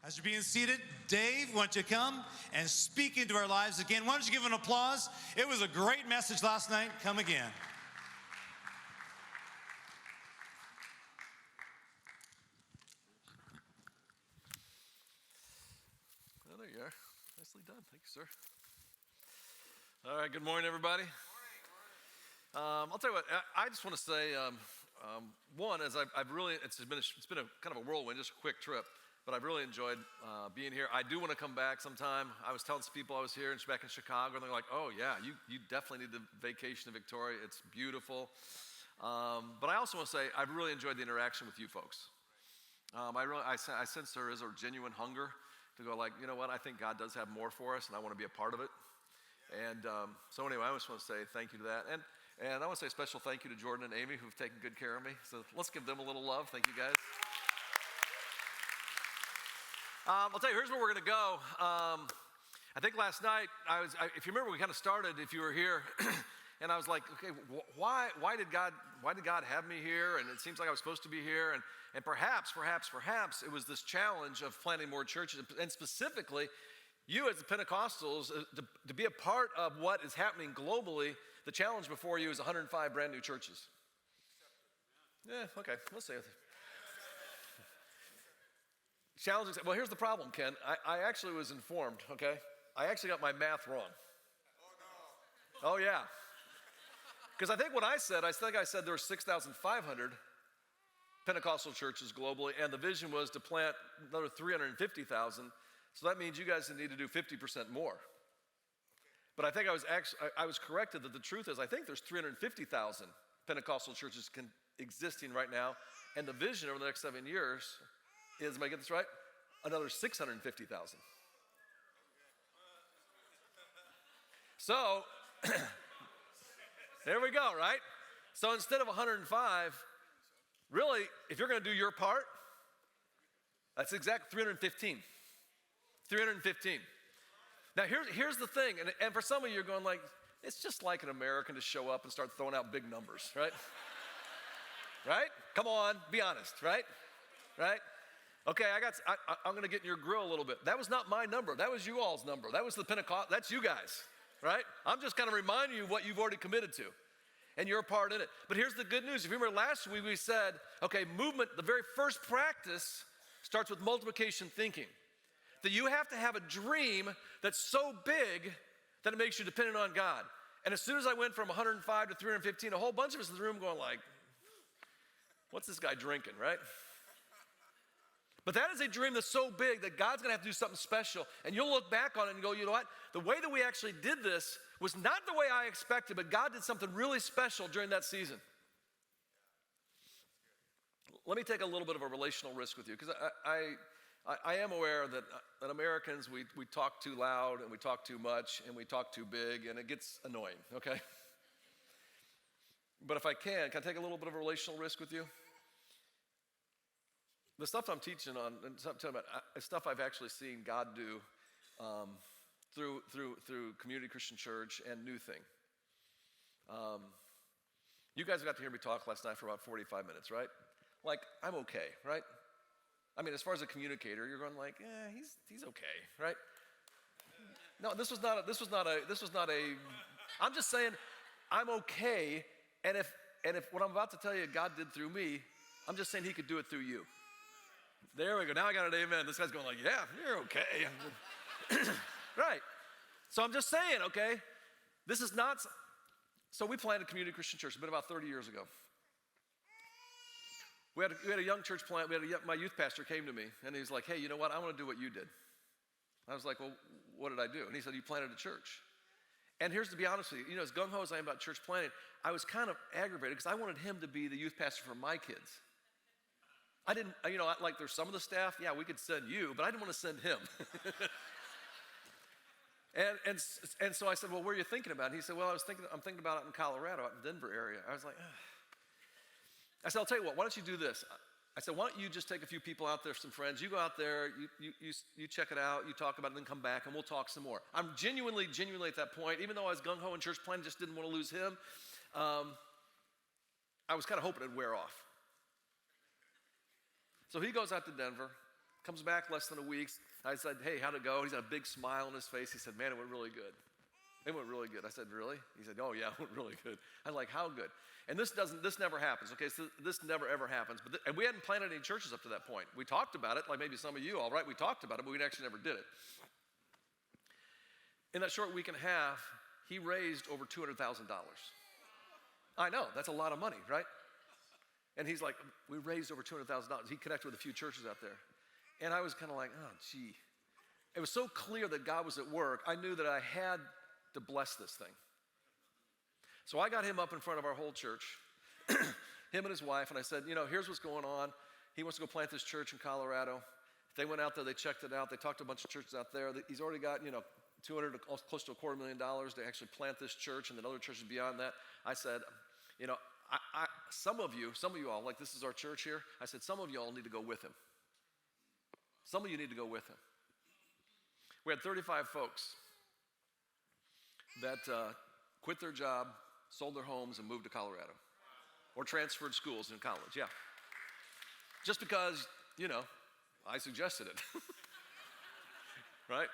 As you're being seated, Dave, why don't you come and speak into our lives again? Why don't you give an applause? It was a great message last night. Come again. Oh, there you are. Nicely done. Thank you, sir. All right, good morning, everybody. I'll tell you what, I just want to say, one, as I've really, it's been a kind of a whirlwind, just a quick trip, but I've really enjoyed being here. I do want to come back sometime. I was telling some people I was here and back in Chicago, and they're like, oh yeah, you definitely need the vacation in Victoria. It's beautiful. But I also want to say, I've really enjoyed the interaction with you folks. I sense there is a genuine hunger to go like, you know what, I think God does have more for us, and I want to be a part of it. And so anyway, I just want to say thank you to that. And I want to say a special thank you to Jordan and Amy, who've taken good care of me. So let's give them a little love. Thank you, guys. I'll tell you, here's where we're going to go. I think last night, if you remember, we kind of started, if you were here, and I was like, okay, why did God have me here? And it seems like I was supposed to be here. And perhaps it was this challenge of planting more churches, and specifically, you as the Pentecostals, to be a part of what is happening globally. The challenge before you is 105 brand new churches. Yeah, okay, we'll see. Challenge. Well, here's the problem, Ken. I actually was informed, okay? I actually got my math wrong. Oh, yeah. Because I think what I said there were 6,500 Pentecostal churches globally, and the vision was to plant another 350,000. So that means you guys need to do 50% more. But I think I was corrected that the truth is I think there's 350,000 Pentecostal churches existing right now, and the vision over the next 7 years is, am I getting this right? Another 650,000. So there we go, right? So instead of 105, really, if you're going to do your part, that's exact 315. 315. Now, here's the thing, and for some of you, you're going like, it's just like an American to show up and start throwing out big numbers, right? Right? Come on, be honest, right? Right? Okay, I'm going to get in your grill a little bit. That was not my number. That was you all's number. That was the Pentecost. That's you guys, right? I'm just kind of reminding you of what you've already committed to, and you're a part in it. But here's the good news. If you remember last week, we said, okay, movement, the very first practice starts with multiplication thinking. That you have to have a dream that's so big that it makes you dependent on God. And as soon as I went from 105 to 315, a whole bunch of us in the room going like, what's this guy drinking, right? But that is a dream that's so big that God's going to have to do something special. And you'll look back on it and go, you know what? The way that we actually did this was not the way I expected, but God did something really special during that season. Let me take a little bit of a relational risk with you, because I am aware that Americans, we talk too loud and we talk too much and we talk too big, and it gets annoying, okay? But if I can I take a little bit of a relational risk with you? The stuff I'm teaching on, and stuff I've actually seen God do through Community Christian Church and New Thing. You guys got to hear me talk last night for about 45 minutes, right? Like, I'm okay, right? I mean, as far as a communicator, you're going like, he's okay, right? No, this was not a, I'm just saying, I'm okay, and if what I'm about to tell you God did through me, I'm just saying he could do it through you. There we go, now I got an amen. This guy's going like, yeah, you're okay. Right, so I'm just saying, okay, this is not, so we planted Community Christian Church, it's been about 30 years ago. We had a young church plant. My youth pastor came to me, and he was like, hey, you know what? I want to do what you did. I was like, well, what did I do? And he said, you planted a church. And here's to be honest with you, as gung-ho as I am about church planting, I was kind of aggravated because I wanted him to be the youth pastor for my kids. I didn't, like there's some of the staff, yeah, we could send you, but I didn't want to send him. and so I said, well, where are you thinking about? And he said, well, I'm thinking about it in Colorado, out in the Denver area. I was like, ugh. I said, I'll tell you what, why don't you do this? I said, why don't you just take a few people out there, some friends, you go out there, you check it out, you talk about it, then come back, and we'll talk some more. I'm genuinely at that point, even though I was gung-ho in church planting, just didn't want to lose him, I was kind of hoping it'd wear off. So he goes out to Denver, Comes back less than a week. I said, hey, how'd it go? He's got a big smile on his face. He said, man, it went really good. It went really good. I said, really? He said, oh yeah, it went really good. I'm like, how good? And this never happens, okay? So this never ever happens. And we hadn't planted any churches up to that point. We talked about it, like maybe some of you, all right, we talked about it, but we actually never did it. In that short week and a half, he raised over $200,000. I know, that's a lot of money, right? And he's like, we raised over $200,000. He connected with a few churches out there. And I was kind of like, oh, gee. It was so clear that God was at work, I knew that I had to bless this thing. So I got him up in front of our whole church, him and his wife, and I said, here's what's going on. He wants to go plant this church in Colorado. They went out there, they checked it out, they talked to a bunch of churches out there. He's already got, $200 to close to $250,000 to actually plant this church, and then other churches beyond that. I said, some of you all, like this is our church here, I said, some of you all need to go with him. Some of you need to go with him. We had 35 folks that quit their job, sold their homes, and moved to Colorado. Or transferred schools in college, yeah. Just because, I suggested it. Right?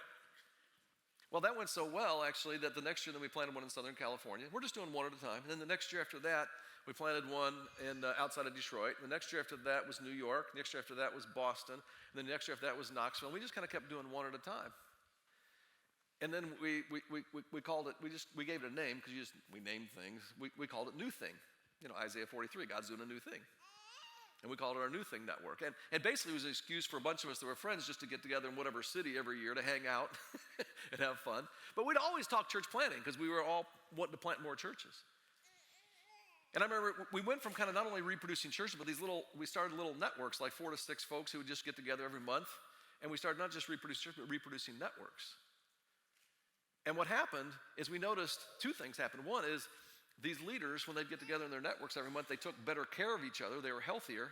Well, that went so well, actually, that the next year then we planted one in Southern California. We're just doing one at a time. And then the next year after that, we planted one outside of Detroit. The next year after that was New York. The next year after that was Boston. And then the next year after that was Knoxville. And we just kind of kept doing one at a time. And then we called it, we gave it a name because we named things. We called it New Thing. Isaiah 43, God's doing a new thing. And we called it our New Thing Network. And basically it was an excuse for a bunch of us that were friends just to get together in whatever city every year to hang out and have fun. But we'd always talk church planting because we were all wanting to plant more churches. And I remember we went from kind of not only reproducing churches, but we started little networks, like 4 to 6 folks who would just get together every month. And we started not just reproducing churches, but reproducing networks. And what happened is we noticed 2 things happened. One is these leaders, when they'd get together in their networks every month, they took better care of each other. They were healthier.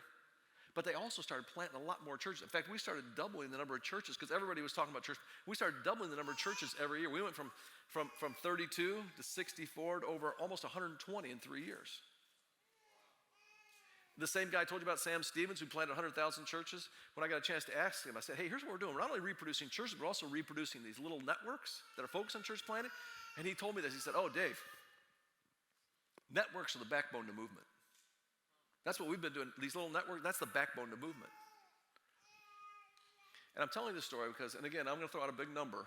But they also started planting a lot more churches. In fact, we started doubling the number of churches because everybody was talking about church. We started doubling the number of churches every year. We went from 32 to 64 to over almost 120 in 3 years. The same guy I told you about, Sam Stevens, who planted 100,000 churches. When I got a chance to ask him, I said, hey, here's what we're doing. We're not only reproducing churches, but also reproducing these little networks that are focused on church planting. And he told me this. He said, oh, Dave, networks are the backbone to movement. That's what we've been doing. These little networks, that's the backbone to movement. And I'm telling this story because, and again, I'm going to throw out a big number.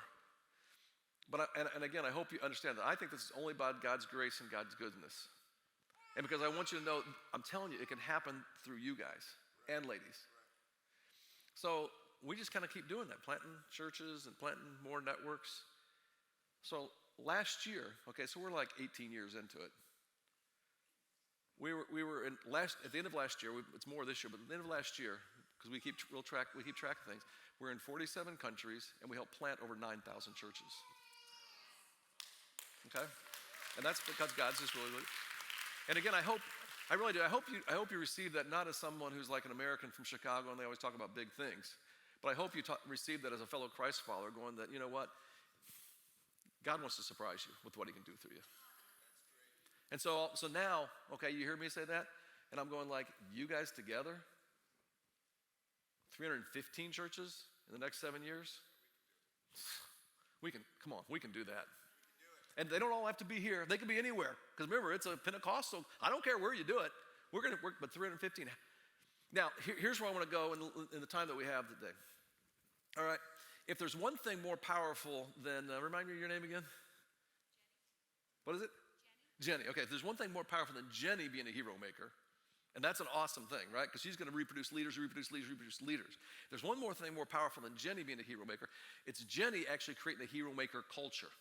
But again, I hope you understand that I think this is only about God's grace and God's goodness. And because I want you to know, I'm telling you, it can happen through you guys and ladies. So we just kind of keep doing that, planting churches and planting more networks. So last year, okay, so we're like 18 years into it. We were at the end of last year. It's more this year, but at the end of last year, because we keep track of things. We're in 47 countries, and we help plant over 9,000 churches. Okay, and that's because God's just really. And again, I really do. I hope you receive that not as someone who's like an American from Chicago, and they always talk about big things, but I hope you receive that as a fellow Christ follower, going that, you know what, God wants to surprise you with what He can do through you. And so now, okay, you hear me say that? And I'm going like, you guys together, 315 churches in the next 7 years? We can do that. And they don't all have to be here. They can be anywhere. Because remember, it's a Pentecostal. I don't care where you do it. We're going to work, but 315. Now, here's where I want to go in the time that we have today. All right. If there's one thing more powerful than, remind me of your name again? What is it? Jenny. Okay, if there's one thing more powerful than Jenny being a hero maker, and that's an awesome thing, right? Because she's going to reproduce leaders. If there's one more thing more powerful than Jenny being a hero maker, it's Jenny actually creating a hero maker culture.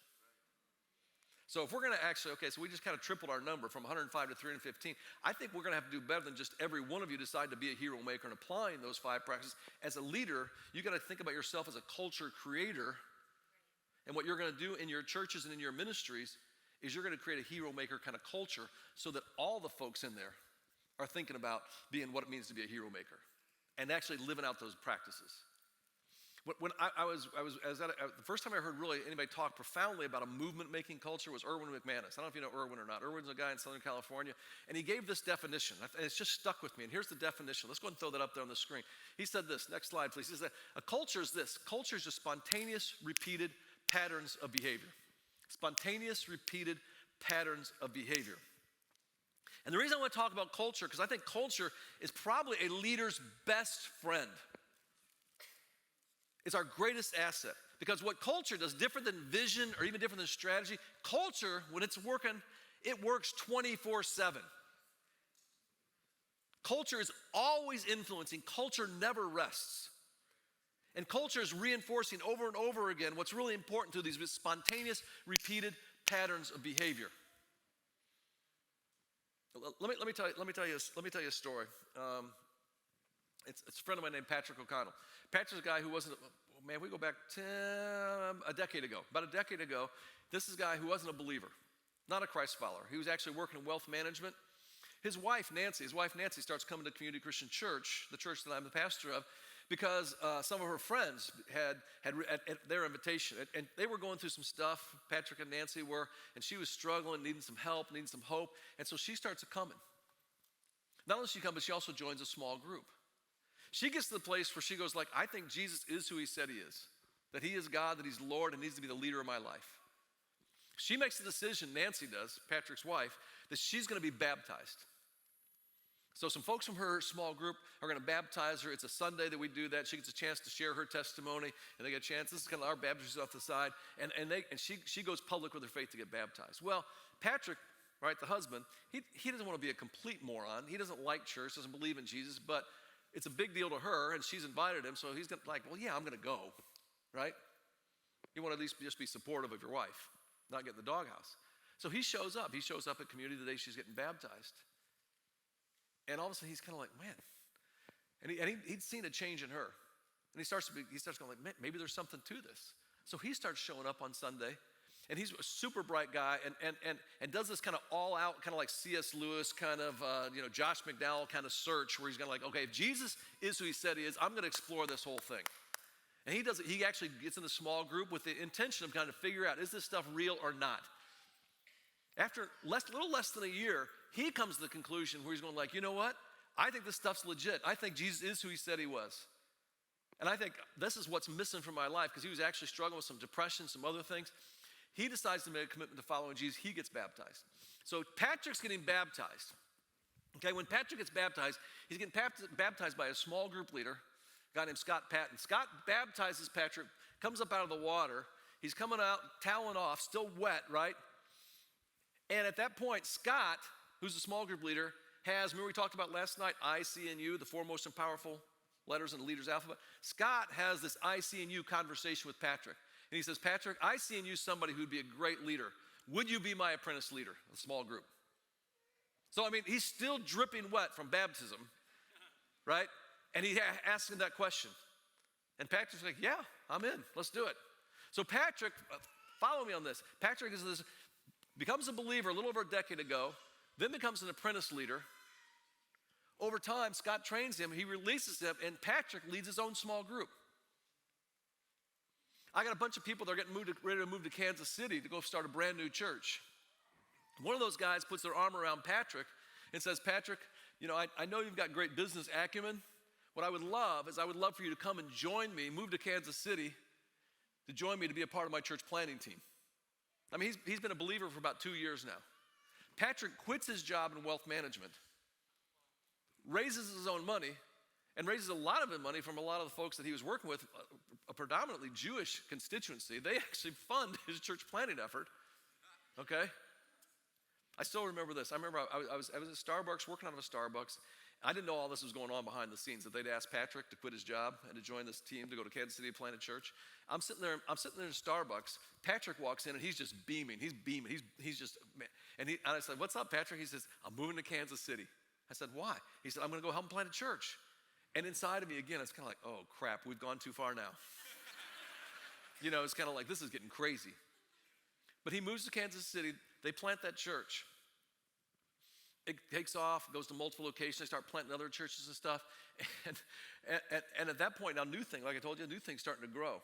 So if we're going to actually, okay, so we just kind of tripled our number from 105 to 315. I think we're going to have to do better than just every one of you decide to be a hero maker and applying those 5 practices. As a leader, you got to think about yourself as a culture creator. And what you're going to do in your churches and in your ministries is you're going to create a hero maker kind of culture so that all the folks in there are thinking about being what it means to be a hero maker and actually living out those practices. The first time I heard really anybody talk profoundly about a movement-making culture was Erwin McManus. I don't know if you know Erwin or not. Erwin's a guy in Southern California, and he gave this definition, and it's just stuck with me. And here's the definition. Let's go ahead and throw that up there on the screen. He said this. Next slide, please. He said, a culture is this. Culture is just spontaneous, repeated patterns of behavior. Spontaneous, repeated patterns of behavior. And the reason I want to talk about culture, because I think culture is probably a leader's best friend. It's our greatest asset. Because what culture does, different than vision or even different than strategy, culture, when it's working, it works 24/7. Culture is always influencing. Culture never rests. And culture is reinforcing over and over again what's really important to these spontaneous, repeated patterns of behavior. Let me tell you a story. It's a friend of mine named Patrick O'Connell. Patrick's a guy who wasn't, we go back a decade ago. About a decade ago, this is a guy who wasn't a believer, not a Christ follower. He was actually working in wealth management. His wife, Nancy, starts coming to Community Christian Church, the church that I'm the pastor of, because some of her friends had at their invitation, and they were going through some stuff, Patrick and Nancy were, and she was struggling, needing some help, needing some hope, and so she starts coming. Not only does she come, but she also joins a small group. She gets to the place where she goes like, I think Jesus is who he said he is, that he is God, that he's Lord, and needs to be the leader of my life. She makes the decision, Nancy does, Patrick's wife, that she's going to be baptized. So some folks from her small group are going to baptize her. It's a Sunday that we do that. She gets a chance to share her testimony, and they get a chance. This is kind of our baptism off the side, and she goes public with her faith to get baptized. Well, Patrick, right, the husband, he doesn't want to be a complete moron. He doesn't like church, doesn't believe in Jesus, but it's a big deal to her, and she's invited him, so he's going to like, well, yeah, I'm going to go, right? You want to at least just be supportive of your wife, not get in the doghouse. So he shows up. He shows up at community the day she's getting baptized. And all of a sudden, he's kind of like, man. And he'd seen a change in her. And he starts going like, man, maybe there's something to this. So he starts showing up on Sunday. And he's a super bright guy and does this kind of all out, kind of like C.S. Lewis, kind of, Josh McDowell kind of search where he's going to like, okay, if Jesus is who he said he is, I'm going to explore this whole thing. And he does it. He actually gets in a small group with the intention of kind of figure out, is this stuff real or not? After little less than a year, he comes to the conclusion where he's going like, you know what? I think this stuff's legit. I think Jesus is who he said he was. And I think this is what's missing from my life, because he was actually struggling with some depression, some other things. He decides to make a commitment to following Jesus. He gets baptized. So Patrick's getting baptized. Okay, when Patrick gets baptized, he's getting baptized by a small group leader, a guy named Scott Patton. Scott baptizes Patrick, comes up out of the water. He's coming out, toweling off, still wet, right? And at that point, Scott, who's the small group leader, remember we talked about last night, I, C, and U, the four most powerful letters in the leader's alphabet? Scott has this I, C, and U conversation with Patrick. And he says, Patrick, I see in you somebody who'd be a great leader. Would you be my apprentice leader, a small group? So, he's still dripping wet from baptism, right? And he asks him that question. And Patrick's like, yeah, I'm in. Let's do it. So Patrick, follow me on this. Patrick becomes a believer a little over a decade ago, then becomes an apprentice leader. Over time, Scott trains him, he releases him, and Patrick leads his own small group. I got a bunch of people that are getting ready to move to Kansas City to go start a brand new church. One of those guys puts their arm around Patrick and says, Patrick, I know you've got great business acumen. What I would love for you to come and join me, move to Kansas City, to join me to be a part of my church planning team. He's been a believer for about 2 years now. Patrick quits his job in wealth management, raises his own money, and raises a lot of his money from a lot of the folks that he was working with, a predominantly Jewish constituency. They actually fund his church planning effort, okay? I still remember this. I remember I was at Starbucks, working out of a Starbucks. I didn't know all this was going on behind the scenes, that they'd asked Patrick to quit his job and to join this team to go to Kansas City to plant a church. I'm sitting there in Starbucks. Patrick walks in and he's just beaming. He's just, man. And I said, what's up, Patrick? He says, I'm moving to Kansas City. I said, why? He said, I'm going to go help him plant a church. And inside of me, again, it's kind of like, oh, crap, we've gone too far now. It's kind of like, this is getting crazy. But he moves to Kansas City. They plant that church. it takes off, goes to multiple locations. They start planting other churches and stuff. And at that point, now New Thing, like I told you, New Thing's starting to grow.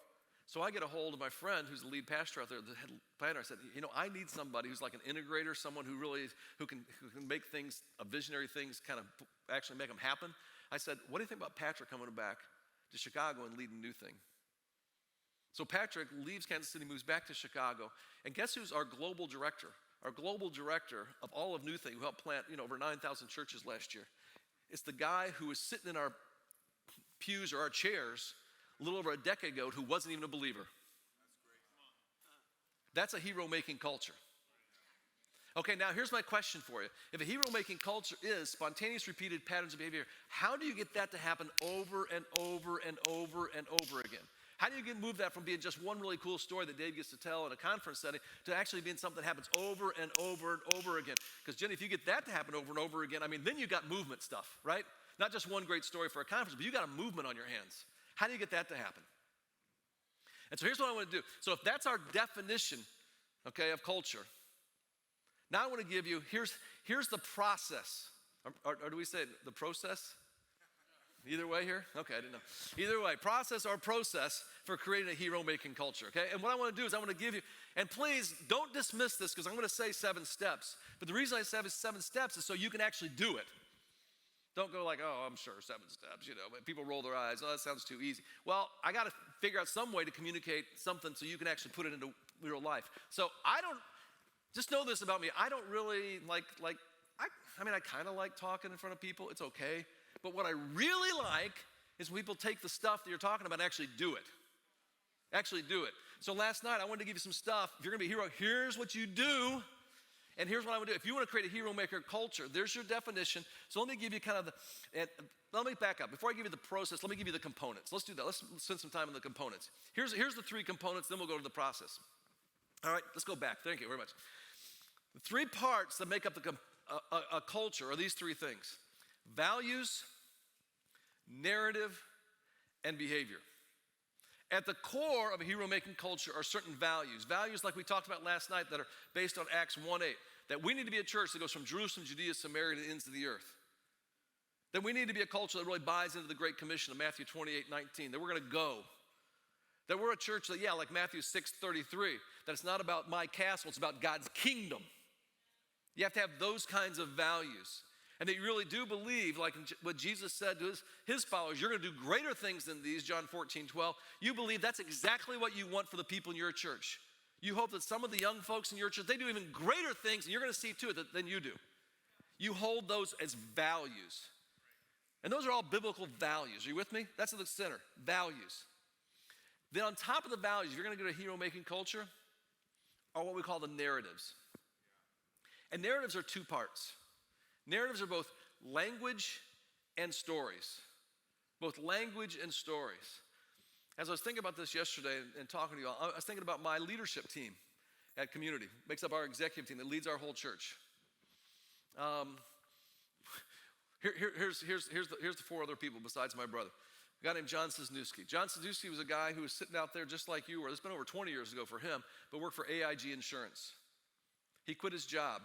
So I get a hold of my friend who's the lead pastor out there, the head planner. I said, I need somebody who's like an integrator, someone who really who can make things, visionary things, kind of actually make them happen. I said, what do you think about Patrick coming back to Chicago and leading New Thing? So Patrick leaves Kansas City, moves back to Chicago, and guess who's our global director? Our global director of all of New Thing, who helped plant over 9,000 churches last year. It's the guy who was sitting in our pews or our chairs a little over a decade ago who wasn't even a believer. That's a hero-making culture. Okay, now here's my question for you. If a hero-making culture is spontaneous repeated patterns of behavior, how do you get that to happen over and over and over and over again? How do you move that from being just one really cool story that Dave gets to tell in a conference setting to actually being something that happens over and over and over again? Because Jenny, if you get that to happen over and over again, then you got movement stuff, right? Not just one great story for a conference, but you got a movement on your hands. How do you get that to happen? And so here's what I want to do. So if that's our definition, okay, of culture, now I want to give you, here's the process. Or do we say the process? Either way here? Okay, I didn't know. Either way, process for creating a hero-making culture, okay? And what I want to do is I want to give you, and please don't dismiss this because I'm going to say 7 steps. But the reason I say 7 steps is so you can actually do it. Don't go like, oh, I'm sure 7 steps, but people roll their eyes. Oh, that sounds too easy. Well, I got to figure out some way to communicate something so you can actually put it into real life. So just know this about me. I don't really I kind of like talking in front of people. It's okay. But what I really like is when people take the stuff that you're talking about and actually do it. Actually do it. So last night, I wanted to give you some stuff. If you're going to be a hero, here's what you do. And here's what I would do. If you want to create a hero maker culture, there's your definition. So let me give you let me back up. Before I give you the process, let me give you the components. Let's do that. Let's spend some time on the components. Here's the 3 components, then we'll go to the process. All right, let's go back. Thank you very much. The 3 parts that make up a culture are these 3 things: values, narrative, and behavior. At the core of a hero-making culture are certain values. Values like we talked about last night that are based on Acts 1:8. That we need to be a church that goes from Jerusalem, Judea, Samaria, to the ends of the earth. That we need to be a culture that really buys into the Great Commission of Matthew 28:19. That we're going to go. That we're a church that, like Matthew 6:33, that it's not about my castle, it's about God's kingdom. You have to have those kinds of values. And that you really do believe, like what Jesus said to his followers, you're going to do greater things than these, John 14:12. You believe that's exactly what you want for the people in your church. You hope that some of the young folks in your church, they do even greater things, and you're going to see to it than you do. You hold those as values. And those are all biblical values. Are you with me? That's at the center, values. Then on top of the values, if you're going to get a hero-making culture, are what we call the narratives. And narratives are 2 parts. Narratives are both language and stories. Both language and stories. As I was thinking about this yesterday and talking to you all, I was thinking about my leadership team at Community. Makes up our executive team that leads our whole church. Here's the 4 other people besides my brother. A guy named John Cisniewski. John Cisniewski was a guy who was sitting out there just like you were. It's been over 20 years ago for him, but worked for AIG Insurance. He quit his job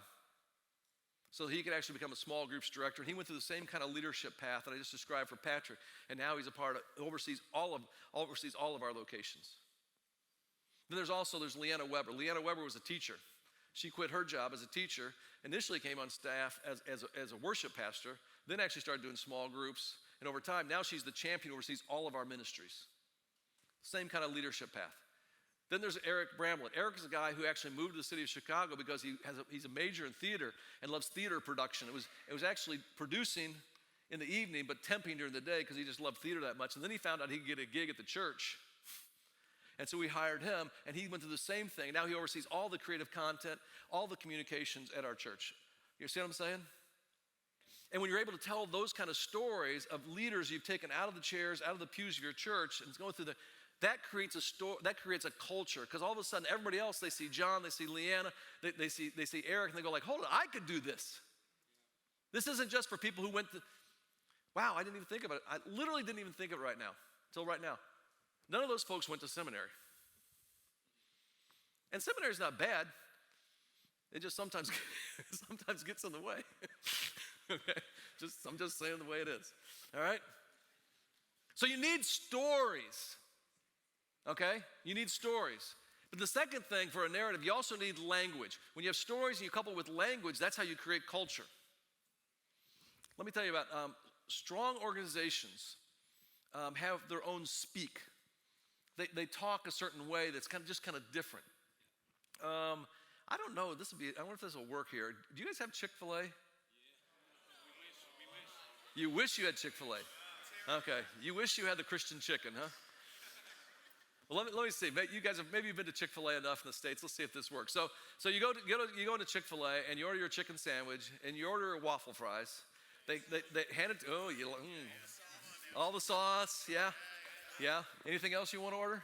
so he could actually become a small groups director. He went through the same kind of leadership path that I just described for Patrick, and now he's oversees all of our locations. Then there's Leanna Weber. Leanna Weber was a teacher. She quit her job as a teacher, initially came on staff as a worship pastor, then actually started doing small groups, and over time, now she's the champion who oversees all of our ministries. Same kind of leadership path. Then there's Eric Bramlett. Eric is a guy who actually moved to the city of Chicago because he's a major in theater and loves theater production. It was actually producing in the evening, but temping during the day because he just loved theater that much. And then he found out he could get a gig at the church. And so we hired him, and he went through the same thing. Now he oversees all the creative content, all the communications at our church. You see what I'm saying? And when you're able to tell those kind of stories of leaders you've taken out of the chairs, out of the pews of your church, and it's going through that creates a culture, because all of a sudden everybody else, they see John, they see Leanna, they see Eric, and they go like, hold on, I could do this. This isn't just for people who went to, wow, I didn't even think about it. I literally didn't even think of it right now, until right now. None of those folks went to seminary. And seminary is not bad. It just sometimes gets in the way. Okay? I'm just saying the way it is. All right? So you need stories. Okay? You need stories. But the second thing for a narrative, you also need language. When you have stories and you couple with language, that's how you create culture. Let me tell you about strong organizations have their own speak. They talk a certain way that's kind of different. I don't know. I wonder if this will work here. Do you guys have Chick-fil-A? Yeah. You wish you had Chick-fil-A. Okay. You wish you had the Christian chicken, huh? Well, let me see. You guys have maybe you've been to Chick-fil-A enough in the States. Let's see if this works. So you go into Chick-fil-A and you order your chicken sandwich and you order waffle fries. They hand it to all the sauce. Yeah. Anything else you want to order?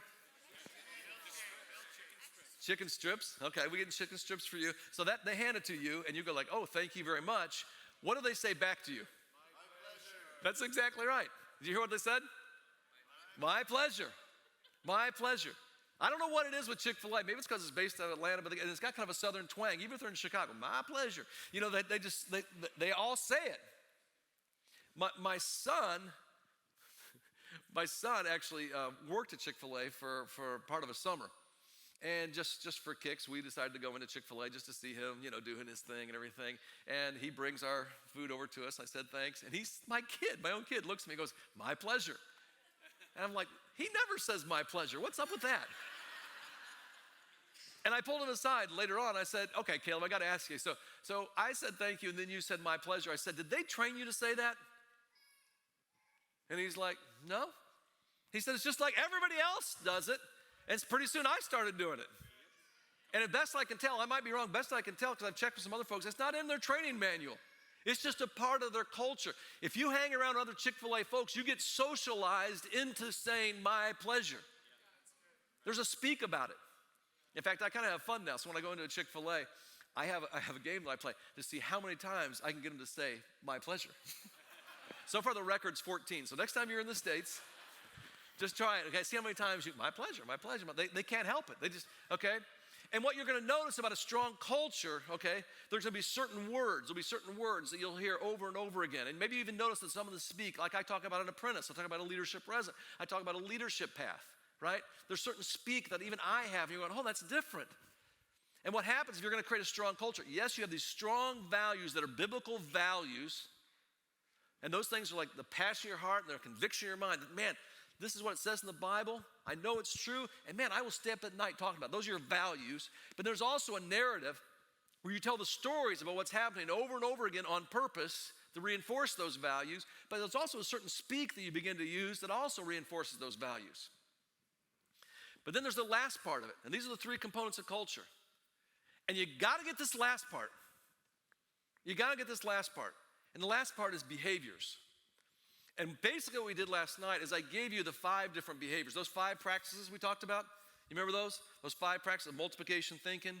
Chicken strips. Okay, we get chicken strips for you. So that they hand it to you, and you go like, "Oh, thank you very much." What do they say back to you? My pleasure. That's exactly right. Did you hear what they said? My pleasure. My pleasure. I don't know what it is with Chick-fil-A. Maybe it's because it's based out of Atlanta, but it's got kind of a southern twang. Even if they're in Chicago, my pleasure. You know, they all say it. My son actually worked at Chick-fil-A for part of a summer. And just for kicks, we decided to go into Chick-fil-A just to see him, doing his thing and everything. And he brings our food over to us. I said, thanks. And my own kid, looks at me and goes, my pleasure. And I'm like, he never says my pleasure. What's up with that? And I pulled him aside later on. I said, okay, Caleb, I got to ask you. So I said, thank you. And then you said my pleasure. I said, did they train you to say that? And he's like, no. He said, it's just like everybody else does it. And pretty soon I started doing it. And at best I can tell, I might be wrong, best I can tell because I've checked with some other folks, it's not in their training manual. It's just a part of their culture. If you hang around other Chick-fil-A folks, you get socialized into saying my pleasure. There's a speak about it. In fact, I kind of have fun now. So when I go into a Chick-fil-A, I have a game that I play to see how many times I can get them to say my pleasure. So far the record's 14. So next time you're in the States, just try it, okay? See how many times my pleasure. They can't help it. They just, okay? And what you're going to notice about a strong culture, okay, there's going to be certain words. There'll be certain words that you'll hear over and over again. And maybe you even notice that some of them speak, like I talk about an apprentice. I talk about a leadership resident. I talk about a leadership path, right? There's certain speak that even I have. And you're going, oh, that's different. And what happens if you're going to create a strong culture? Yes, you have these strong values that are biblical values. And those things are like the passion of your heart and the conviction of your mind. Man, this is what it says in the Bible. I know it's true. And man, I will stay up at night talking about it. Those are your values. But there's also a narrative where you tell the stories about what's happening over and over again on purpose to reinforce those values. But there's also a certain speak that you begin to use that also reinforces those values. But then there's the last part of it. And these are the three components of culture. And you got to get this last part. You got to get this last part. And the last part is behaviors. And basically what we did last night is I gave you the 5 different behaviors. Those 5 practices we talked about. You remember those? Those 5 practices: multiplication thinking,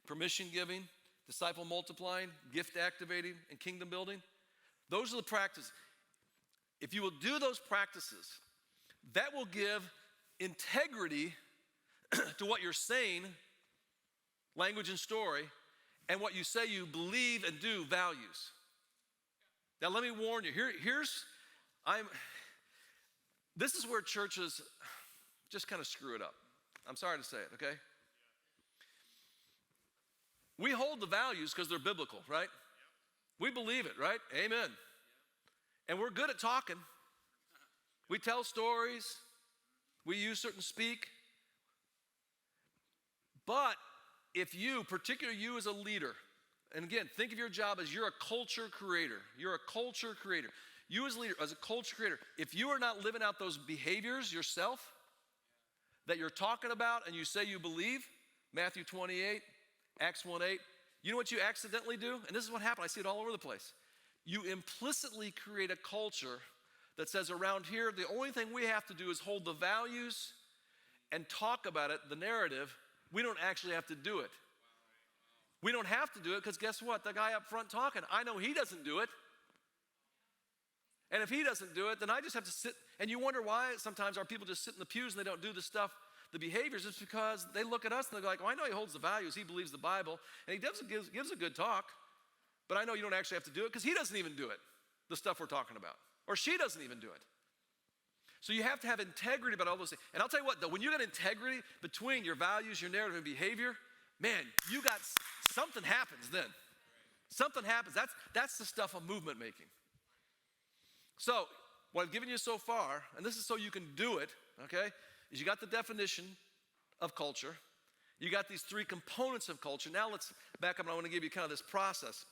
permission giving, disciple multiplying, gift activating, and kingdom building. Those are the practices. If you will do those practices, that will give integrity to what you're saying, language and story, and what you say you believe and do, values. Now let me warn you, this is where churches just kind of screw it up. I'm sorry to say it, okay? We hold the values because they're biblical, right? We believe it, right? Amen. And we're good at talking. We tell stories. We use certain speak. But if you, particularly you as a leader, and again, think of your job as you're a culture creator. You're a culture creator. You as a leader, as a culture creator, if you are not living out those behaviors yourself that you're talking about and you say you believe, Matthew 28, Acts 1:8, you know what you accidentally do? And this is what happened. I see it all over the place. You implicitly create a culture that says around here, the only thing we have to do is hold the values and talk about it, the narrative. We don't actually have to do it. We don't have to do it because guess what? The guy up front talking, I know he doesn't do it. And if he doesn't do it, then I just have to sit. And you wonder why sometimes our people just sit in the pews and they don't do the stuff, the behaviors. It's because they look at us and they're like, oh, I know he holds the values. He believes the Bible. And he gives a good talk. But I know you don't actually have to do it because he doesn't even do it, the stuff we're talking about. Or she doesn't even do it. So you have to have integrity about all those things. And I'll tell you what, though, when you got integrity between your values, your narrative, and behavior, man, something happens then. Something happens. That's the stuff of movement making. So what I've given you so far, and this is so you can do it, okay, is you got the definition of culture. You got these three components of culture. Now let's back up, and I want to give you kind of this process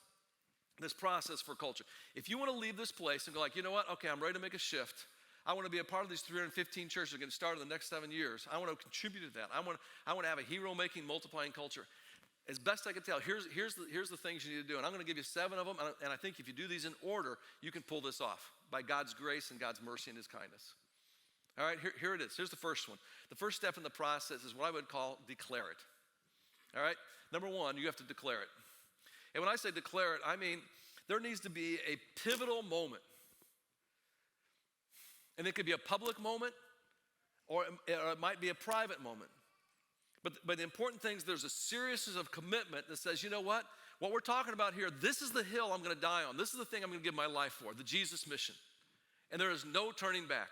for culture. If you want to leave this place and go like, you know what, okay, I'm ready to make a shift. I want to be a part of these 315 churches that are going to start in the next 7 years. I want to contribute to that. I want to have a hero-making, multiplying culture. As best I can tell, here's the things you need to do. And I'm going to give you 7 of them. And I think if you do these in order, you can pull this off by God's grace and God's mercy and his kindness. All right, here it is. Here's the first one. The first step in the process is what I would call declare it. All right, number 1, you have to declare it. And when I say declare it, I mean there needs to be a pivotal moment. And it could be a public moment or it might be a private moment. But the important thing is there's a seriousness of commitment that says, you know what we're talking about here, this is the hill I'm going to die on. This is the thing I'm going to give my life for, the Jesus mission. And there is no turning back.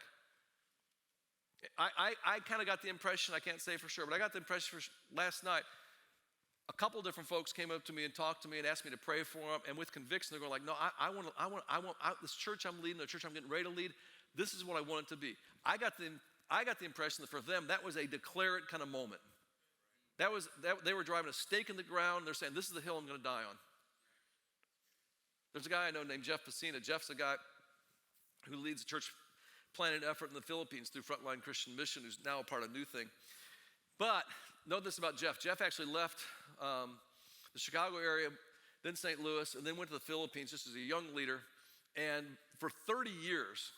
I kind of got the impression, I can't say for sure, but I got the impression last night, a couple different folks came up to me and talked to me and asked me to pray for them. And with conviction, they're going like, no, I want this church I'm leading, the church I'm getting ready to lead, this is what I want it to be. I got the impression that for them, that was a declare it kind of moment. They were driving a stake in the ground. They're saying, this is the hill I'm going to die on. There's a guy I know named Jeff Pacina. Jeff's a guy who leads a church planting effort in the Philippines through Frontline Christian Mission, who's now a part of New Thing. But know this about Jeff. Jeff actually left the Chicago area, then St. Louis, and then went to the Philippines just as a young leader. And for 30 years,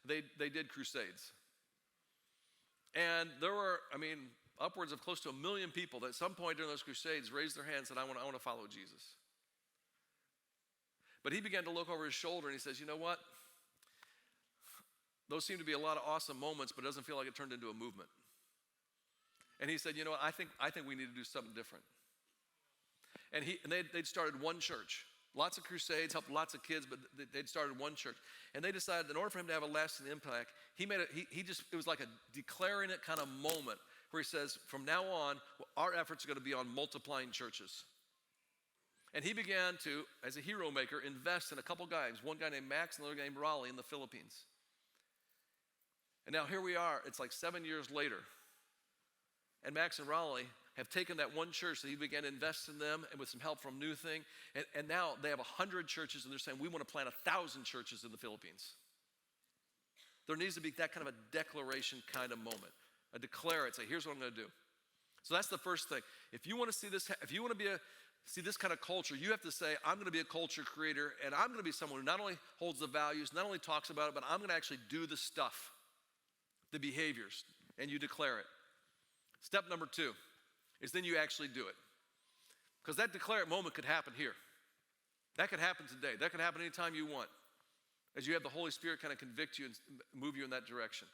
they did crusades. And there were, upwards of close to 1 million people that at some point during those crusades raised their hands and said, I want to follow Jesus. But he began to look over his shoulder and he says, you know what? Those seem to be a lot of awesome moments, but it doesn't feel like it turned into a movement. And he said, you know what? I think we need to do something different. And they'd started one church. Lots of crusades, helped lots of kids, but they'd started one church. And they decided that in order for him to have a lasting impact, it was like a declaring it kind of moment where he says, from now on, our efforts are going to be on multiplying churches. And he began to, as a hero maker, invest in a couple guys, one guy named Max and another guy named Raleigh in the Philippines. And now here we are, it's like 7 years later. And Max and Raleigh have taken that one church that he began to invest in them and with some help from New Thing. And now they have 100 churches and they're saying, we want to plant 1,000 churches in the Philippines. There needs to be that kind of a declaration kind of moment. A declare it, say, here's what I'm going to do. So that's the first thing. If you want to see this, if you want to see this kind of culture, you have to say, I'm going to be a culture creator and I'm going to be someone who not only holds the values, not only talks about it, but I'm going to actually do the stuff, the behaviors, and you declare it. Step number 2 is then you actually do it. Because that declare it moment could happen here. That could happen today. That could happen anytime you want, as you have the Holy Spirit kind of convict you and move you in that direction.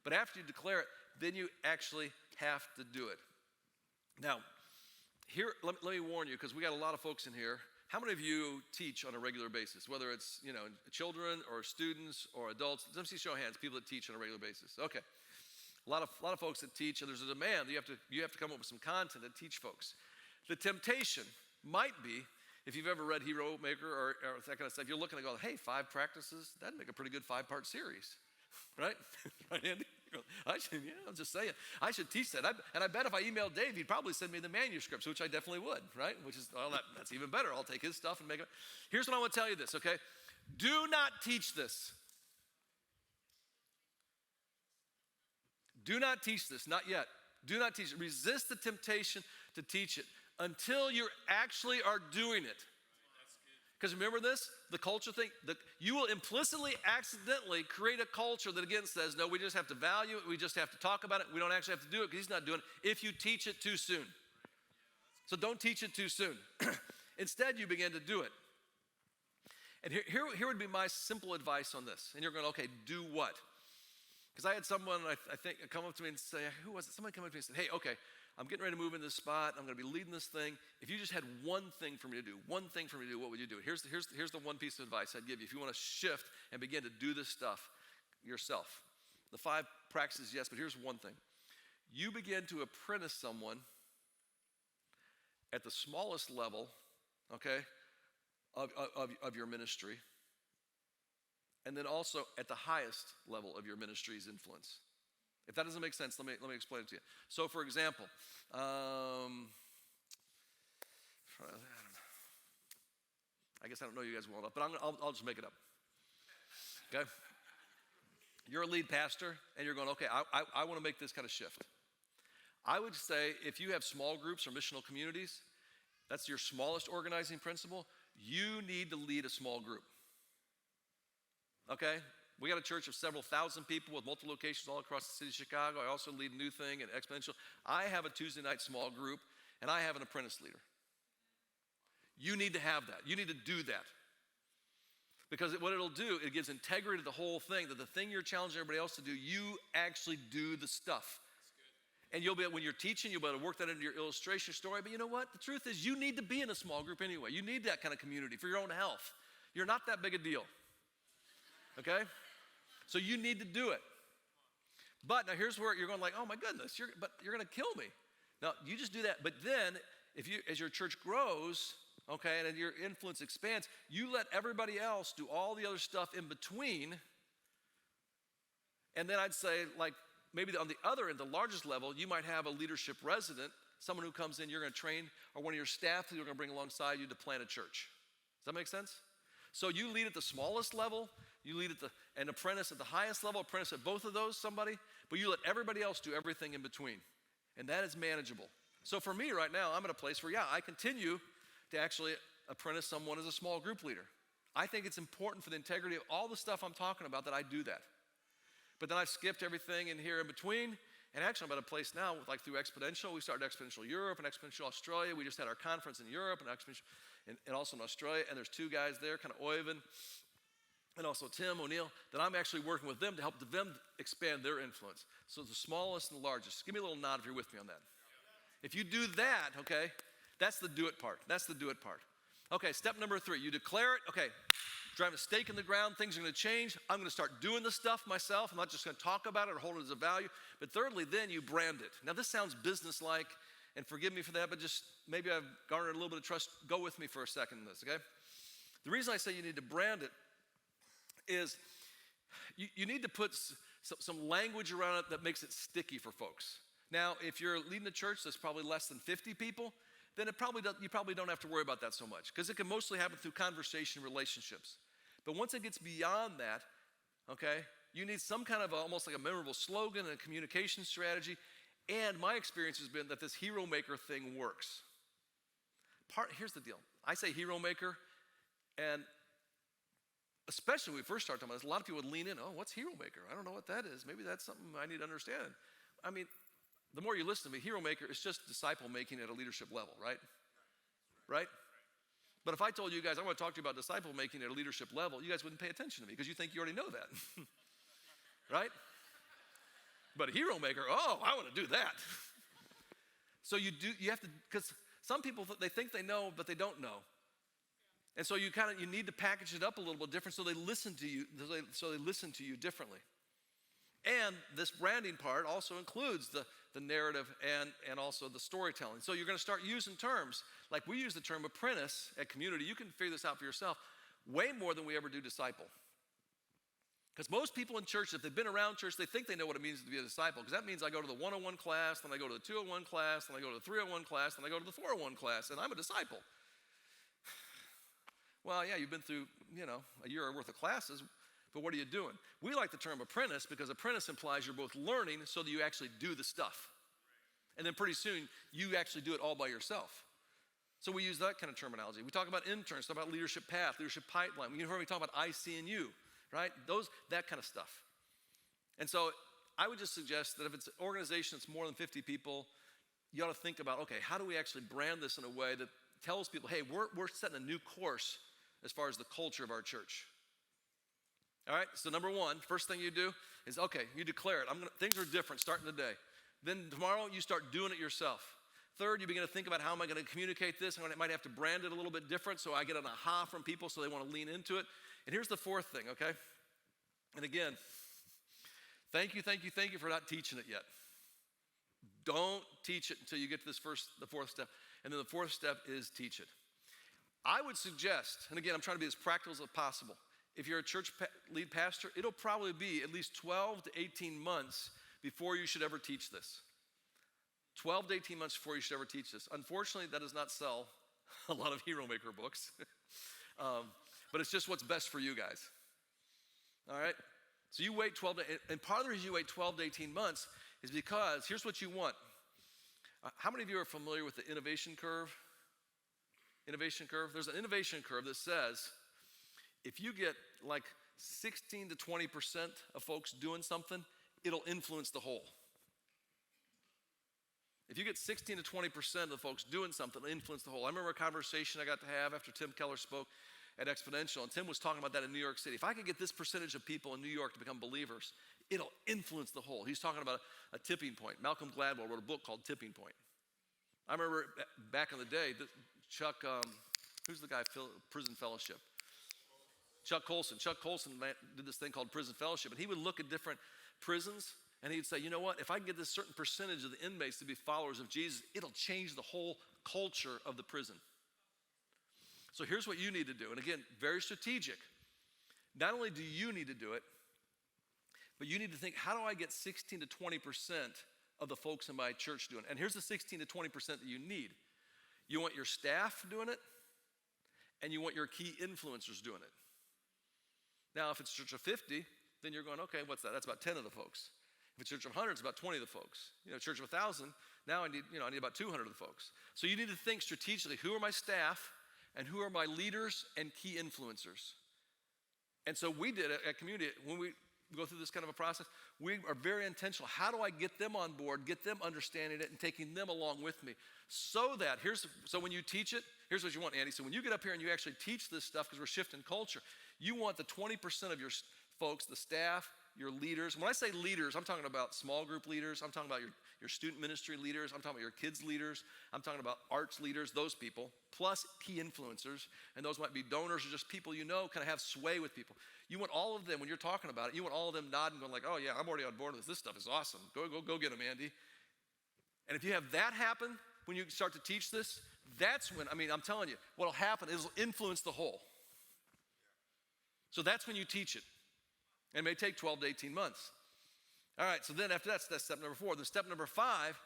But after you declare it, then you actually have to do it. Now, here, let me warn you, because we got a lot of folks in here. How many of you teach on a regular basis, whether it's children or students or adults? Let me see, show of hands, people that teach on a regular basis. Okay, a lot of folks that teach, and there's a demand. You have to come up with some content to teach folks. The temptation might be, if you've ever read Hero Maker or that kind of stuff, you're looking and go, hey, 5 practices, that'd make a pretty good 5-part series, right? Right, Andy? I'm just saying, I should teach that. And I bet if I emailed Dave, he'd probably send me the manuscripts, which I definitely would, right? Which is, that's even better. I'll take his stuff and make it. Here's what I want to tell you this, okay? Do not teach this. Do not teach this, not yet. Do not teach it. Resist the temptation to teach it until you actually are doing it. Because remember this, the culture thing, you will implicitly, accidentally create a culture that again says, no, we just have to value it, we just have to talk about it, we don't actually have to do it because he's not doing it if you teach it too soon. So don't teach it too soon. Instead, you begin to do it. And here would be my simple advice on this. And you're going, okay, do what? Because I had someone, I think, come up to me and say, who was it? Somebody come up to me and said, hey, okay, I'm getting ready to move into this spot. I'm going to be leading this thing. If you just had one thing for me to do, what would you do? Here's the one piece of advice I'd give you. If you want to shift and begin to do this stuff yourself. The 5 practices, yes, but here's one thing. You begin to apprentice someone at the smallest level, okay, of your ministry, and then also at the highest level of your ministry's influence. If that doesn't make sense, let me explain it to you. So, for example, I guess I don't know you guys well enough, but I'll just make it up. Okay? You're a lead pastor, and you're going, okay, I want to make this kind of shift. I would say if you have small groups or missional communities, that's your smallest organizing principle, you need to lead a small group. Okay? We got a church of several thousand people with multiple locations all across the city of Chicago. I also lead New Thing and Exponential. I have a Tuesday night small group, and I have an apprentice leader. You need to have that. You need to do that. Because what it'll do, it gives integrity to the whole thing, that the thing you're challenging everybody else to do, you actually do the stuff. And you'll be, when you're teaching, you'll be able to work that into your illustration story. But you know what? The truth is you need to be in a small group anyway. You need that kind of community for your own health. You're not that big a deal. Okay? So you need to do it. But now here's where you're going like, oh my goodness, you're going to kill me. Now you just do that. But then as your church grows, okay, and your influence expands, you let everybody else do all the other stuff in between. And then I'd say, like, maybe on the other end, the largest level, you might have a leadership resident, someone who comes in, you're going to train, or one of your staff who you're going to bring alongside you to plant a church. Does that make sense? So you lead at the smallest level, you lead at an apprentice at the highest level, apprentice at both of those, somebody, but you let everybody else do everything in between. And that is manageable. So for me right now, I'm at a place where, I continue to actually apprentice someone as a small group leader. I think it's important for the integrity of all the stuff I'm talking about that I do that. But then I've skipped everything in here in between, and actually I'm at a place now, like through Exponential, we started Exponential Europe and Exponential Australia. We just had our conference in Europe and also in Australia, and there's 2 guys there, kind of Oyvind and also Tim O'Neill, that I'm actually working with them to help them expand their influence. So the smallest and the largest. Give me a little nod if you're with me on that. If you do that, okay, that's the do it part. That's the do it part. Okay, step number 3, you declare it. Okay, driving a stake in the ground, things are going to change. I'm going to start doing this stuff myself. I'm not just going to talk about it or hold it as a value. But thirdly, then you brand it. Now, this sounds business-like, and forgive me for that, but just maybe I've garnered a little bit of trust. Go with me for a second in this, okay? The reason I say you need to brand it is you need to put some language around it that makes it sticky for folks. Now, if you're leading a church that's probably less than 50 people, then you probably don't have to worry about that so much, because it can mostly happen through conversation relationships. But once it gets beyond that, okay, you need some kind of almost like a memorable slogan and a communication strategy. And my experience has been that this hero maker thing works. Here's the deal. I say hero maker, and especially when we first started talking about this, a lot of people would lean in, oh, what's hero maker? I don't know what that is. Maybe that's something I need to understand. I mean, the more you listen to me, hero maker is just disciple making at a leadership level, right? Right? But if I told you guys, I want to talk to you about disciple making at a leadership level, you guys wouldn't pay attention to me because you think you already know that. Right? But a hero maker, oh, I want to do that. So you have to, because some people, they think they know, but they don't know. And so you need to package it up a little bit different so they listen to you differently. And this branding part also includes the narrative and also the storytelling. So you're going to start using terms, like we use the term apprentice at Community. You can figure this out for yourself way more than we ever do disciple. Because most people in church, if they've been around church, they think they know what it means to be a disciple. Because that means I go to the 101 class, then I go to the 201 class, then I go to the 301 class, then I go to the 401 class, and I'm a disciple. Well, yeah, you've been through, a year worth of classes, but what are you doing? We like the term apprentice because apprentice implies you're both learning so that you actually do the stuff. And then pretty soon, you actually do it all by yourself. So we use that kind of terminology. We talk about interns, talk about leadership path, leadership pipeline. You heard me talk about IC&U, right? That kind of stuff. And so I would just suggest that if it's an organization that's more than 50 people, you ought to think about, okay, how do we actually brand this in a way that tells people, hey, we're setting a new course as far as the culture of our church. All right, so number 1, first thing you do is, okay, you declare it. Things are different starting today. Then tomorrow, you start doing it yourself. Third, you begin to think about how am I going to communicate this? I might have to brand it a little bit different so I get an aha from people so they want to lean into it. And here's the fourth thing, okay? And again, thank you for not teaching it yet. Don't teach it until you get to the fourth step. And then the fourth step is teach it. I would suggest, and again, I'm trying to be as practical as possible. If you're a church lead pastor, it'll probably be at least 12 to 18 months before you should ever teach this. 12 to 18 months before you should ever teach this. Unfortunately, that does not sell a lot of Hero Maker books. But it's just what's best for you guys. All right? So you wait 12 to, and part of the reason you wait 12 to 18 months is because here's what you want. How many of you are familiar with the innovation curve? Innovation curve? There's an innovation curve that says if you get like 16 to 20% of folks doing something, it'll influence the whole. If you get 16 to 20% of the folks doing something, it'll influence the whole. I remember a conversation I got to have after Tim Keller spoke at Exponential, and Tim was talking about that in New York City. If I could get this percentage of people in New York to become believers, it'll influence the whole. He's talking about a tipping point. Malcolm Gladwell wrote a book called Tipping Point. I remember back in the day, Chuck, who's the guy, Prison Fellowship? Chuck Colson. Chuck Colson did this thing called Prison Fellowship, and he would look at different prisons, and he'd say, you know what, if I can get this certain percentage of the inmates to be followers of Jesus, it'll change the whole culture of the prison. So here's what you need to do, and again, very strategic. Not only do you need to do it, but you need to think, how do I get 16 to 20% of the folks in my church doing it? And here's the 16 to 20% that you need. You want your staff doing it, and you want your key influencers doing it. Now, if it's a church of 50, then you're going, okay, what's that? That's about 10 of the folks. If it's a church of 100, it's about 20 of the folks. Church of 1,000, now I need about 200 of the folks. So you need to think strategically, who are my staff, and who are my leaders and key influencers? And so we did it at Community. When we go through this kind of a process, we are very intentional. How do I get them on board, get them understanding it, and taking them along with me? So when you teach it, here's what you want, Andy. So when you get up here and you actually teach this stuff, because we're shifting culture, you want the 20% of your folks, the staff, your leaders. When I say leaders, I'm talking about small group leaders. I'm talking about your student ministry leaders. I'm talking about your kids leaders. I'm talking about arts leaders, those people, plus key influencers. And those might be donors or just people kind of have sway with people. You want all of them, when you're talking about it, you want all of them nodding, going like, oh yeah, I'm already on board with this. This stuff is awesome. Go get them, Andy. And if you have that happen, when you start to teach this, that's when, I'm telling you, what'll happen is it'll influence the whole. So that's when you teach it. And it may take 12 to 18 months. All right, so then after that's step number 4. Then step number 5,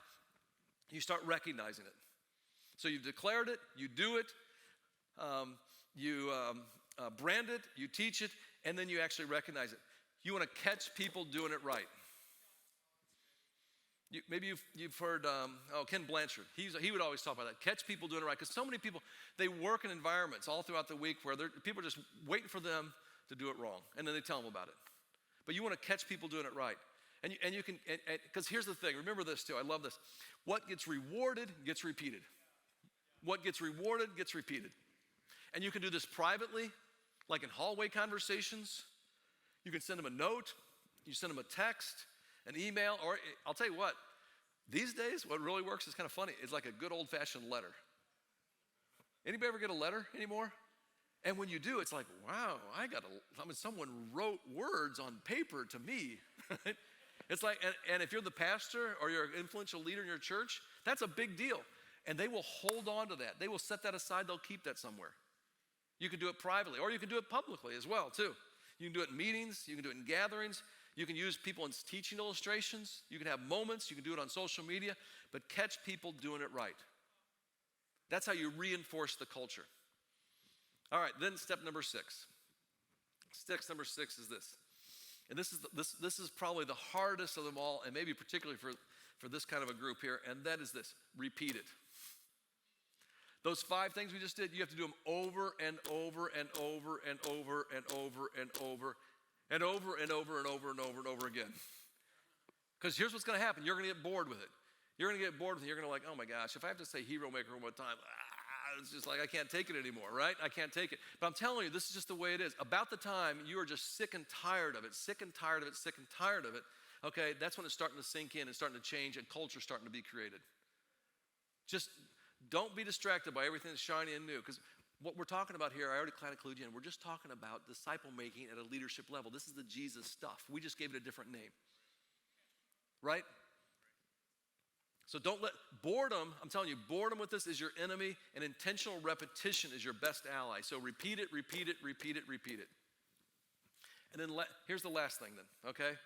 you start recognizing it. So you've declared it, you do it, you brand it, you teach it, and then you actually recognize it. You want to catch people doing it right. Maybe you've heard, Ken Blanchard. He would always talk about that. Catch people doing it right. Because so many people, they work in environments all throughout the week where people are just waiting for them to do it wrong. And then they tell them about it. But you want to catch people doing it right. And you can, because here's the thing. Remember this too. I love this. What gets rewarded gets repeated. What gets rewarded gets repeated. And you can do this privately, like in hallway conversations. You can send them a note. You send them a text, an email, or I'll tell you what. These days, what really works is kind of funny. It's like a good old-fashioned letter. Anybody ever get a letter anymore? And when you do, it's like, wow, someone wrote words on paper to me. It's like, and if you're the pastor or you're an influential leader in your church, that's a big deal. And they will hold on to that. They will set that aside. They'll keep that somewhere. You can do it privately, or you can do it publicly as well, too. You can do it in meetings. You can do it in gatherings. You can use people in teaching illustrations. You can have moments. You can do it on social media. But catch people doing it right. That's how you reinforce the culture. All right, then step number 6. Step number 6 is this. And this is probably the hardest of them all, and maybe particularly for this kind of a group here, and that is this: repeat it. Those 5 things we just did, you have to do them over and over and over and over and over and over and over and over and over and over and over again. Because here's what's going to happen. You're going to get bored with it. You're going to get bored with it. You're going to like, oh my gosh, if I have to say Hero Maker one more time, it's just like, I can't take it anymore, right? I can't take it. But I'm telling you, this is just the way it is. About the time you are just sick and tired of it, sick and tired of it, sick and tired of it, okay, that's when it's starting to sink in and starting to change and culture's starting to be created. Just don't be distracted by everything that's shiny and new, because what we're talking about here, I already kind of clued you in. We're just talking about disciple making at a leadership level. This is the Jesus stuff. We just gave it a different name, right? So don't let boredom, I'm telling you, boredom with this is your enemy, and intentional repetition is your best ally. So repeat it, repeat it, repeat it, repeat it. And then here's the last thing then, okay?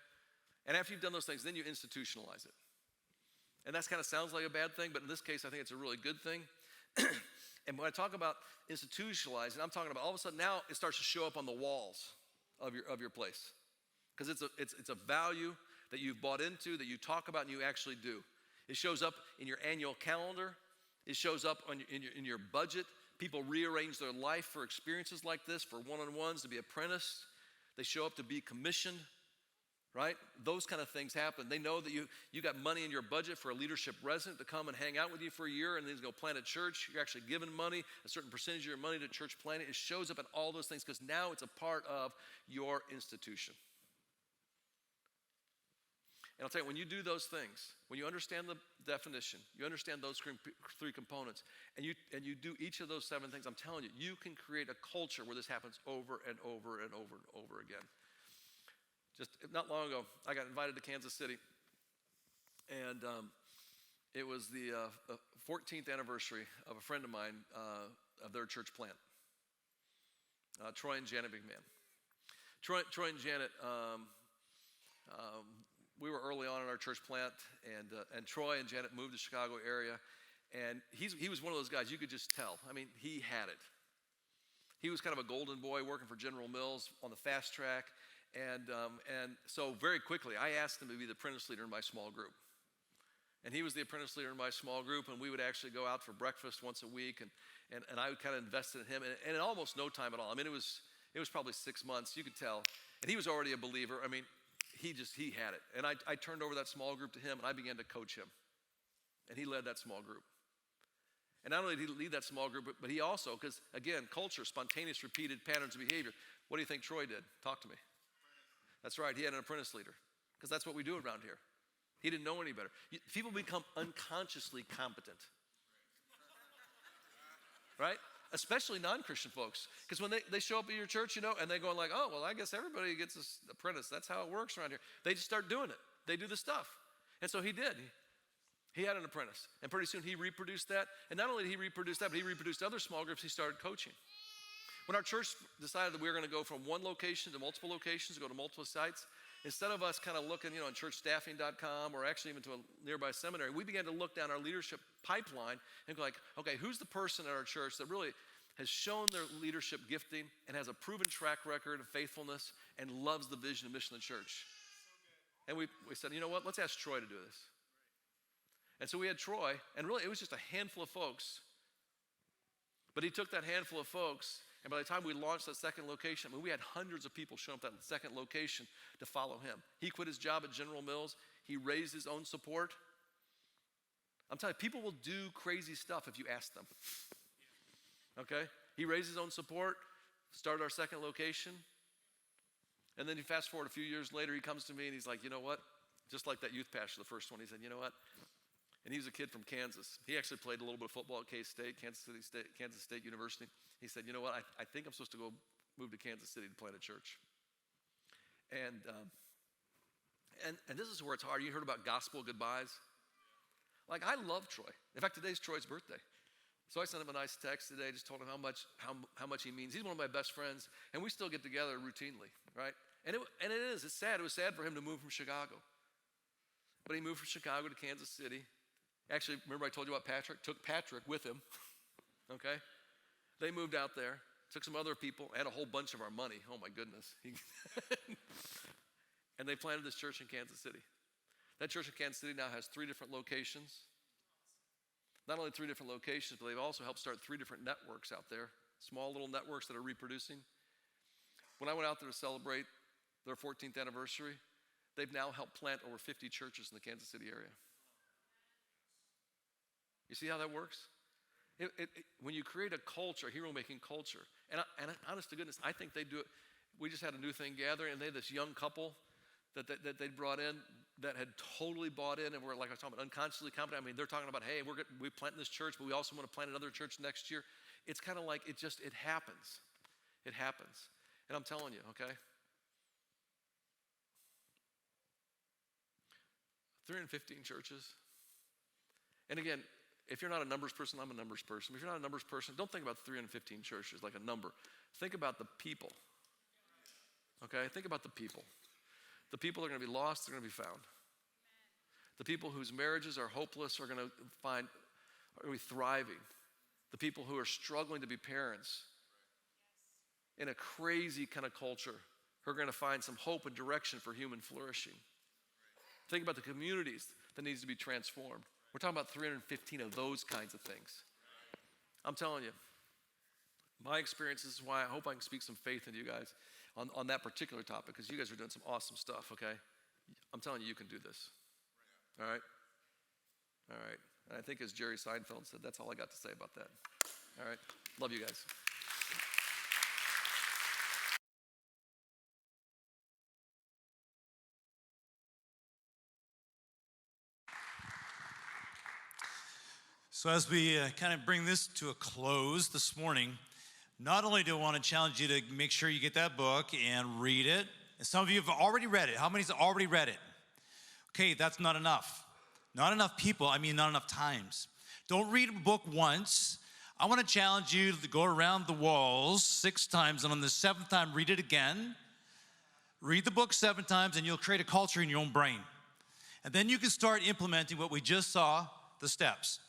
And after you've done those things, then you institutionalize it. And that kind of sounds like a bad thing, but in this case, I think it's a really good thing. And when I talk about institutionalizing, I'm talking about all of a sudden now it starts to show up on the walls of your place. Because it's a value that you've bought into, that you talk about and you actually do. It shows up in your annual calendar. It shows up in your budget. People rearrange their life for experiences like this, for one-on-ones, to be apprenticed. They show up to be commissioned, right? Those kind of things happen. They know that you got money in your budget for a leadership resident to come and hang out with you for a year, and then go plant a church. You're actually giving money, a certain percentage of your money to church planting. It shows up in all those things because now it's a part of your institution. And I'll tell you, when you do those things, when you understand the definition, you understand those three components, and you do each of those 7 things, I'm telling you, you can create a culture where this happens over and over and over and over again. Just not long ago, I got invited to Kansas City, and it was the 14th anniversary of a friend of mine, of their church plant, Troy and Janet McMahon. Troy and Janet, we were early on in our church plant, and Troy and Janet moved to the Chicago area, and he was one of those guys you could just tell. I mean, he had it. He was kind of a golden boy working for General Mills on the fast track, and so very quickly I asked him to be the apprentice leader in my small group. And he was the apprentice leader in my small group, and we would actually go out for breakfast once a week, and I would kind of invested in him, and in almost no time at all. I mean, it was probably 6 months, you could tell, and he was already a believer. I mean, he had it. And I turned over that small group to him, and I began to coach him. And he led that small group. And not only did he lead that small group, but he also, because again, culture, spontaneous, repeated patterns of behavior. What do you think Troy did? Talk to me. That's right, he had an apprentice leader, because that's what we do around here. He didn't know any better. People become unconsciously competent, right? Especially non-Christian folks, because when they show up at your church, and they're going like, oh, well, I guess everybody gets an apprentice. That's how it works around here. They just start doing it. They do the stuff. And so he did. He had an apprentice, and pretty soon he reproduced that. And not only did he reproduce that, but he reproduced other small groups. He started coaching. When our church decided that we were going to go from one location to multiple locations, go to multiple sites, instead of us kind of looking, on churchstaffing.com or actually even to a nearby seminary, we began to look down our leadership pipeline and go like, okay, who's the person at our church that really has shown their leadership gifting and has a proven track record of faithfulness and loves the vision and mission of the church? And we said, you know what, let's ask Troy to do this. And so we had Troy, and really it was just a handful of folks. But he took that handful of folks, and by the time we launched that second location, we had hundreds of people show up at that second location to follow him. He quit his job at General Mills. He raised his own support. I'm telling you, people will do crazy stuff if you ask them. Okay? He raised his own support, started our second location, and then you fast forward a few years later, he comes to me and he's like, you know what? Just like that youth pastor, the first one, he said, you know what? And he was a kid from Kansas. He actually played a little bit of football at K-State, Kansas State University. He said, you know what, I think I'm supposed to go move to Kansas City to plant a church. And this is where it's hard. You heard about gospel goodbyes? Like, I love Troy. In fact, today's Troy's birthday. So I sent him a nice text today, just told him how much he means. He's one of my best friends, and we still get together routinely, right? It's sad. It was sad for him to move from Chicago. But he moved from Chicago to Kansas City. Actually, remember I told you about Patrick? Took Patrick with him, okay? They moved out there, took some other people, and a whole bunch of our money. Oh, my goodness. And they planted this church in Kansas City. That church in Kansas City now has 3 different locations. Not only 3 different locations, but they've also helped start 3 different networks out there, small little networks that are reproducing. When I went out there to celebrate their 14th anniversary, they've now helped plant over 50 churches in the Kansas City area. You see how that works? When you create a culture, a hero-making culture, and honest to goodness, I think they do it. We just had a new thing gathering, and they had this young couple that they brought in that had totally bought in, and we're like I was talking about unconsciously competent. I mean, they're talking about, hey, we plant this church, but we also want to plant another church next year. It's kind of like it happens. It happens. And I'm telling you, okay? 315 churches. And again, if you're not a numbers person, I'm a numbers person. If you're not a numbers person, don't think about 315 churches like a number. Think about the people. Okay? Think about the people. The people are going to be lost, they're going to be found. The people whose marriages are hopeless are going to be thriving. The people who are struggling to be parents in a crazy kind of culture who are going to find some hope and direction for human flourishing. Think about the communities that needs to be transformed. We're talking about 315 of those kinds of things. I'm telling you, my experience is why I hope I can speak some faith into you guys on that particular topic, because you guys are doing some awesome stuff, okay? I'm telling you, you can do this. All right? All right. And I think as Jerry Seinfeld said, that's all I got to say about that. All right? Love you guys. So as we kind of bring this to a close this morning, not only do I want to challenge you to make sure you get that book and read it. And some of you have already read it. How many's already read it? Okay, that's not enough. Not enough people, I mean not enough times. Don't read a book once. I want to challenge you to go around the walls 6 times, and on the 7th time, read it again. Read the book 7 times, and you'll create a culture in your own brain. And then you can start implementing what we just saw, the steps.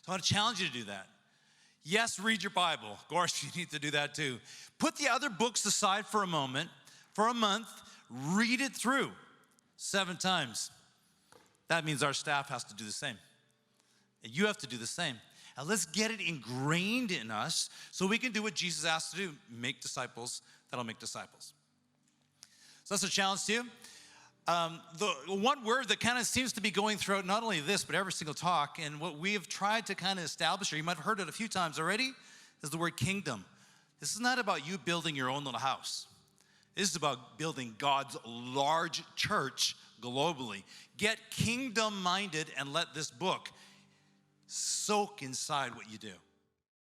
So I want to challenge you to do that. Yes, read your Bible. Of course, you need to do that too. Put the other books aside for a moment, for a month, read it through 7 times. That means our staff has to do the same. And you have to do the same. And let's get it ingrained in us so we can do what Jesus asked to do, make disciples that'll make disciples. So that's a challenge to you. The one word that kind of seems to be going throughout not only this, but every single talk, and what we have tried to kind of establish, or you might have heard it a few times already, is the word kingdom. This is not about you building your own little house. This is about building God's large church globally. Get kingdom-minded and let this book soak inside what you do.